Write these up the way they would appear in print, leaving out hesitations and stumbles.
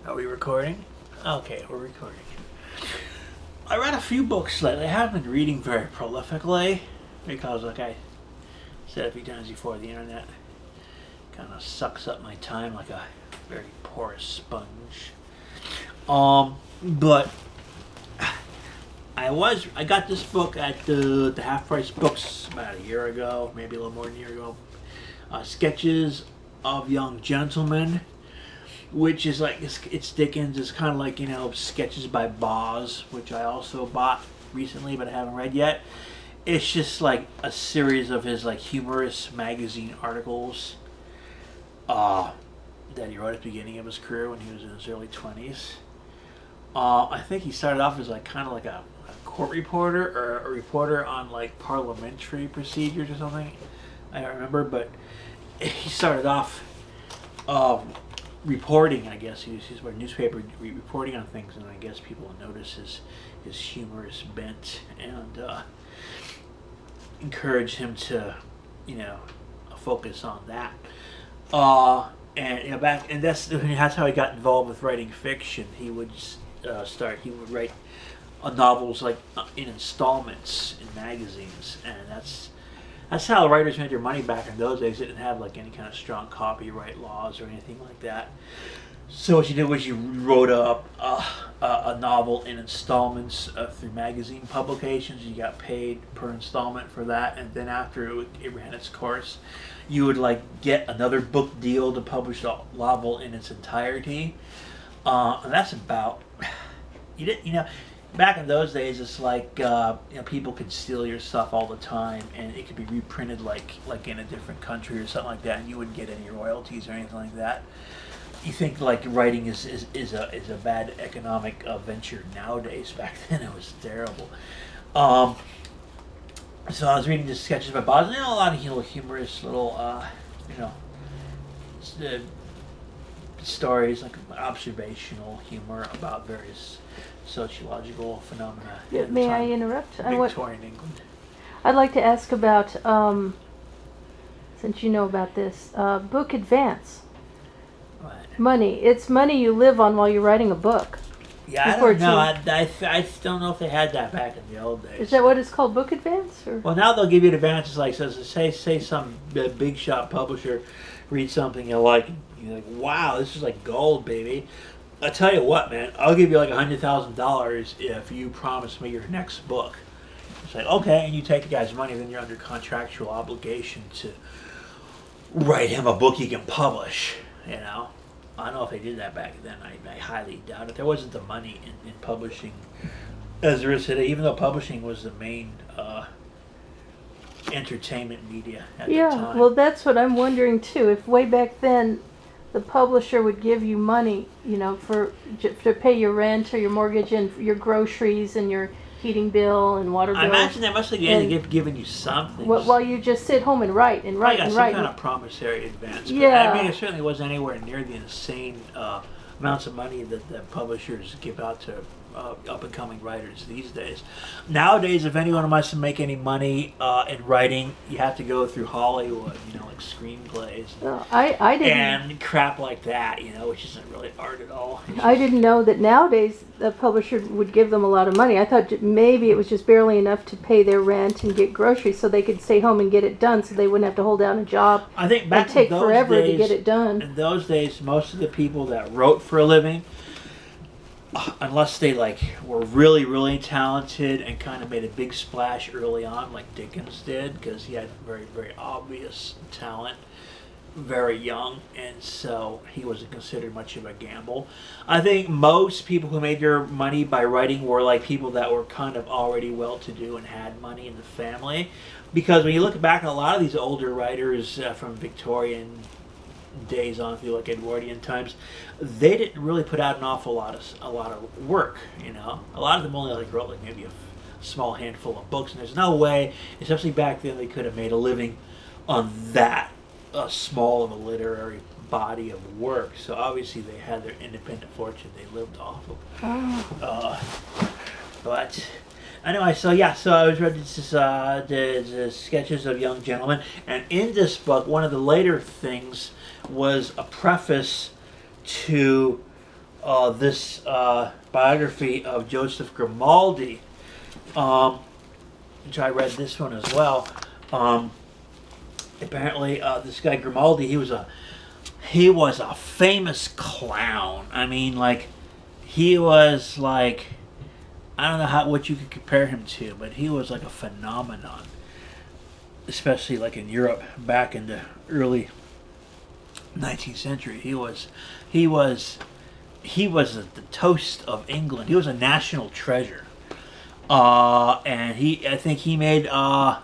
Are we recording? Okay, we're recording. I read a few books lately. I haven't been reading very prolifically because, like I said a few times before, the internet kind of sucks up my time like a very porous sponge. But I got this book at the Half Price Books about a year ago, maybe a little more than a year ago. Sketches of Young Gentlemen, which is like it's Dickens. It's kind of like Sketches by Boz, which I also bought recently but I haven't read yet. It's just like a series of his like humorous magazine articles that he wrote at the beginning of his career when he was in his early 20s. I think he started off as like kind of like a court reporter or a reporter on like parliamentary procedures or something. I don't remember, but he started off reporting. I guess he's a newspaper reporting on things, and I guess people notice his humorous bent and encourage him to focus on that. And that's how he got involved with writing fiction. He would he would write novels like in installments in magazines, and that's how the writers made their money back in those days. They didn't have like any kind of strong copyright laws or anything like that. So what you did was you wrote a novel in installments through magazine publications. You got paid per installment for that, and then after it ran its course, you would like get another book deal to publish the novel in its entirety. And that's about back in those days, it's like people could steal your stuff all the time, and it could be reprinted like in a different country or something like that, and you wouldn't get any royalties or anything like that. You think like writing is a bad economic venture nowadays? Back then, it was terrible. So I was reading the Sketches by Boz, and a lot of humorous little stories, like observational humor about various sociological phenomena. Yeah, may I interrupt? Victorian England. I'd like to ask about, since you know about this, book advance. What? Money. It's money you live on while you're writing a book. Yeah, I don't know. I don't know if they had that back in the old days. Is that what it's called, book advance? Or? Well, now they'll give you advances like say some big shot publisher reads something you like, and you're like, wow, this is like gold, baby. I tell you what, man, I'll give you like $100,000 if you promise me your next book. It's like, okay, and you take the guy's money, then you're under contractual obligation to write him a book he can publish. I don't know if they did that back then. I highly doubt it. There wasn't the money in publishing as there is today, even though publishing was the main entertainment media at the time. Yeah, well, that's what I'm wondering too. If way back then the publisher would give you money, to pay your rent or your mortgage and your groceries and your heating bill and water bill. I imagine they must have given you something. While you just sit home and write and write and write. Some kind of promissory advance. But yeah. I mean, it certainly wasn't anywhere near the insane amounts of money that publishers give out to up-and-coming writers these days. Nowadays, if anyone wants to make any money in writing, you have to go through Hollywood, like screenplays I didn't, and crap like that, which isn't really art at all. I didn't know that nowadays the publisher would give them a lot of money. I thought maybe it was just barely enough to pay their rent and get groceries so they could stay home and get it done so they wouldn't have to hold down a job. I think back and take in those forever days, to get it done. In those days, most of the people that wrote for a living, unless they were really, really talented and kind of made a big splash early on, like Dickens did, because he had very, very obvious talent, very young, and so he wasn't considered much of a gamble. I think most people who made their money by writing were like people that were kind of already well-to-do and had money in the family, because when you look back at a lot of these older writers from Victorian days on through like Edwardian times, they didn't really put out an awful lot of work. A lot of them only wrote maybe a small handful of books, and there's no way, especially back then, they could have made a living on that small of a literary body of work. So obviously they had their independent fortune they lived off of. But anyway, so I was reading the Sketches of Young Gentlemen, and in this book, one of the later things was a preface to this biography of Joseph Grimaldi, which I read this one as well. Apparently, this guy Grimaldi, he was a famous clown. I mean, like, he was like, I don't know what you could compare him to, but he was like a phenomenon, especially like in Europe back in the early 19th century. He was the toast of England. He was a national treasure. And I think he made, I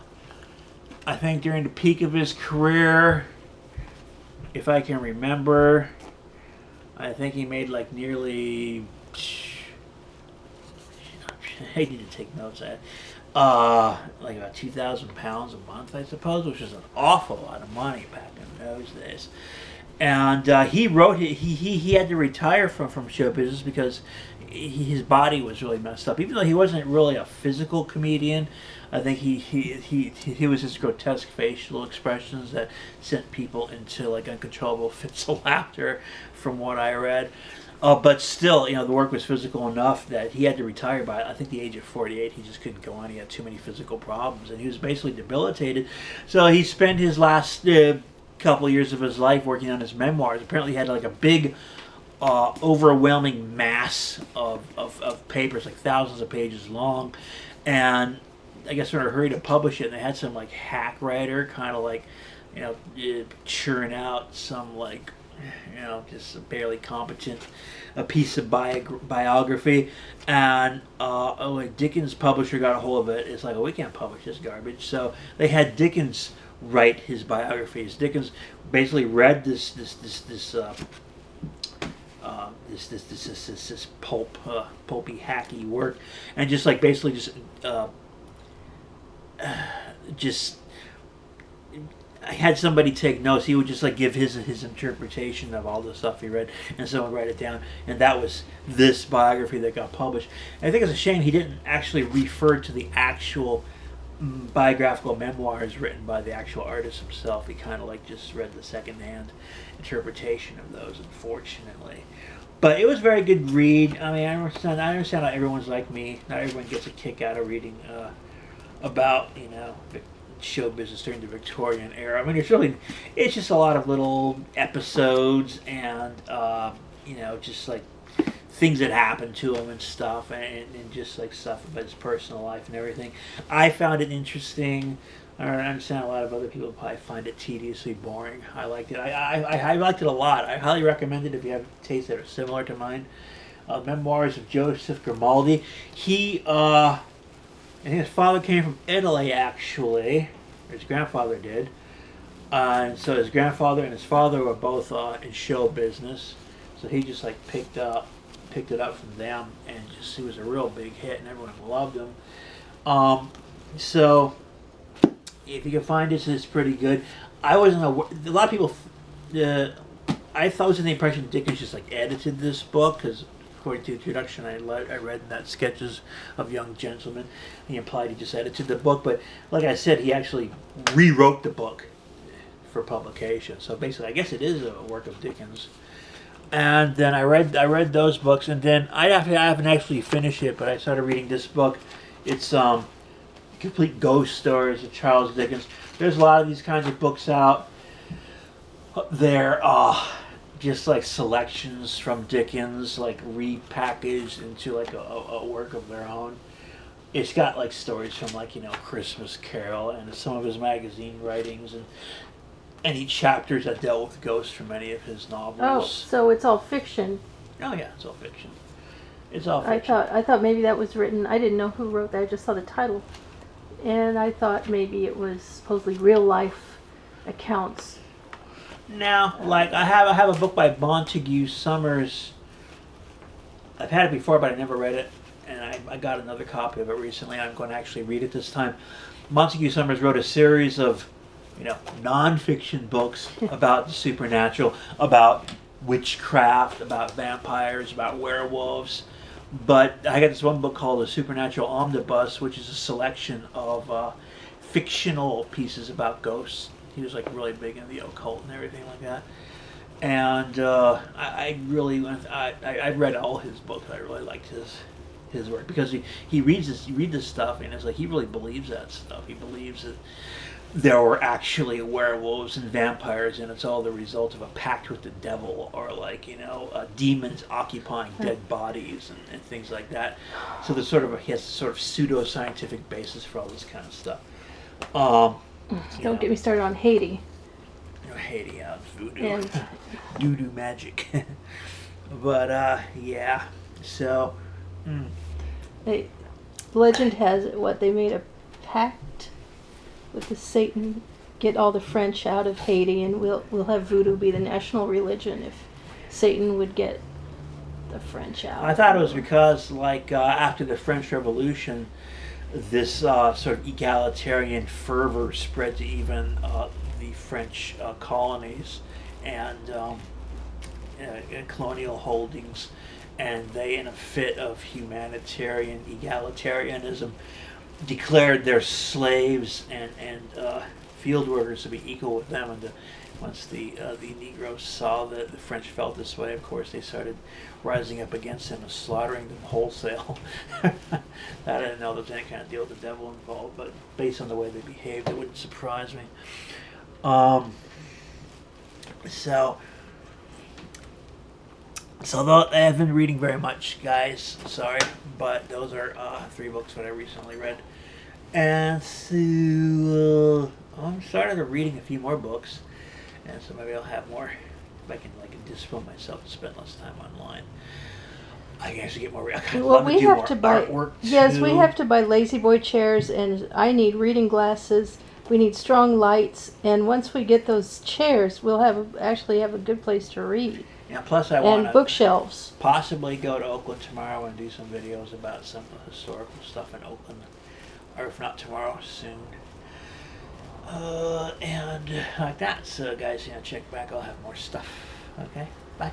think during the peak of his career, if I can remember, I think he made like nearly, I need to take notes at, like about £2,000 a month, I suppose, which is an awful lot of money back in those days. And he had to retire from show business because his body was really messed up. Even though he wasn't really a physical comedian, I think he was his grotesque facial expressions that sent people into like uncontrollable fits of laughter, from what I read. But still, the work was physical enough that he had to retire by, I think, the age of 48. He just couldn't go on. He had too many physical problems, and he was basically debilitated. So he spent his last couple of years of his life working on his memoirs. Apparently, he had like a big, overwhelming mass of papers, like thousands of pages long, and I guess in a hurry to publish it, and they had some like hack writer kind of like, churn out some like, just a barely competent a piece of biography, and Dickens' publisher got a hold of it. It's like, we can't publish this garbage, so they had Dickens write his biographies. Dickens basically read this pulpy, hacky work, and just like basically just I had somebody take notes. He would just like give his interpretation of all the stuff he read, and someone write it down, and that was this biography that got published. And I think it's a shame he didn't actually refer to the actual biographical memoirs written by the actual artist himself. He kind of like just read the secondhand interpretation of those, unfortunately. But it was a very good read. I mean, I understand how everyone's like me. Not everyone gets a kick out of reading about show business during the Victorian era. I mean, it's just a lot of little episodes and just like things that happened to him and stuff, and just like stuff about his personal life and everything. I found it interesting. I understand a lot of other people probably find it tediously boring. I liked it. I liked it a lot. I highly recommend it if you have tastes that are similar to mine. Memoirs of Joseph Grimaldi. I think his father came from Italy, actually. Or his grandfather did. And so his grandfather and his father were both in show business. So he just like picked it up from them, and just he was a real big hit, and everyone loved him. So if you can find this, it's pretty good. I wasn't aware, a lot of people. I thought, was in the impression Dickens just like edited this book, because according to the introduction I read in that Sketches of Young Gentlemen, he implied he just edited the book. But like I said, he actually rewrote the book for publication. So basically, I guess it is a work of Dickens. And then I read those books, and then I haven't actually finished it, but I started reading this book. It's Complete Ghost Stories of Charles Dickens. There's a lot of these kinds of books out there, just like selections from Dickens, like repackaged into like a work of their own. It's got like stories from like Christmas Carol and some of his magazine writings, and any chapters that dealt with ghosts from any of his novels. Oh, so it's all fiction. Oh yeah, it's all fiction. It's all fiction. I thought maybe that was written. I didn't know who wrote that. I just saw the title, and I thought maybe it was supposedly real life accounts. Now, like I have a book by Montague Summers. I've had it before, but I never read it, and I got another copy of it recently. I'm going to actually read it this time. Montague Summers wrote a series of non-fiction books about the supernatural, about witchcraft, about vampires, about werewolves. But I got this one book called The Supernatural Omnibus, which is a selection of fictional pieces about ghosts. He was like really big into the occult and everything like that. And I really I read all his books. I really liked his work because he reads this you read this stuff and it's like he really believes that stuff. He believes that there were actually werewolves and vampires, and it's all the result of a pact with the devil, or like demons occupying dead bodies and things like that. So there's he has sort of pseudo scientific basis for all this kind of stuff. Don't get me started on Haiti. Haiti out voodoo, And voodoo magic. But yeah, so. Legend has it what they made a pact with the Satan, get all the French out of Haiti, and we'll have voodoo be the national religion if Satan would get the French out. I thought it was because after the French Revolution, this sort of egalitarian fervor spread to even the French colonies and colonial holdings, and they, in a fit of humanitarian egalitarianism, declared their slaves and field workers to be equal with them. And once the Negroes saw that the French felt this way, of course, they started rising up against them and slaughtering them wholesale. I didn't know there was any kind of deal with the devil involved, but based on the way they behaved, it wouldn't surprise me. So though I haven't been reading very much, guys, sorry, but those are 3 books that I recently read. And so I'm started reading a few more books, and so maybe I'll have more, if I can discipline myself to spend less time online. I can actually get more. Well, we have to buy artwork. Yes, too. we have to buy lazy boy chairs, and I need reading glasses. We need strong lights, and once we get those chairs, we'll actually have a good place to read. Yeah. Plus, I want And to bookshelves. possibly go to Oakland tomorrow and do some videos about some of the historical stuff in Oakland, or if not tomorrow, soon. And like that. So, guys, check back. I'll have more stuff. Okay. Bye.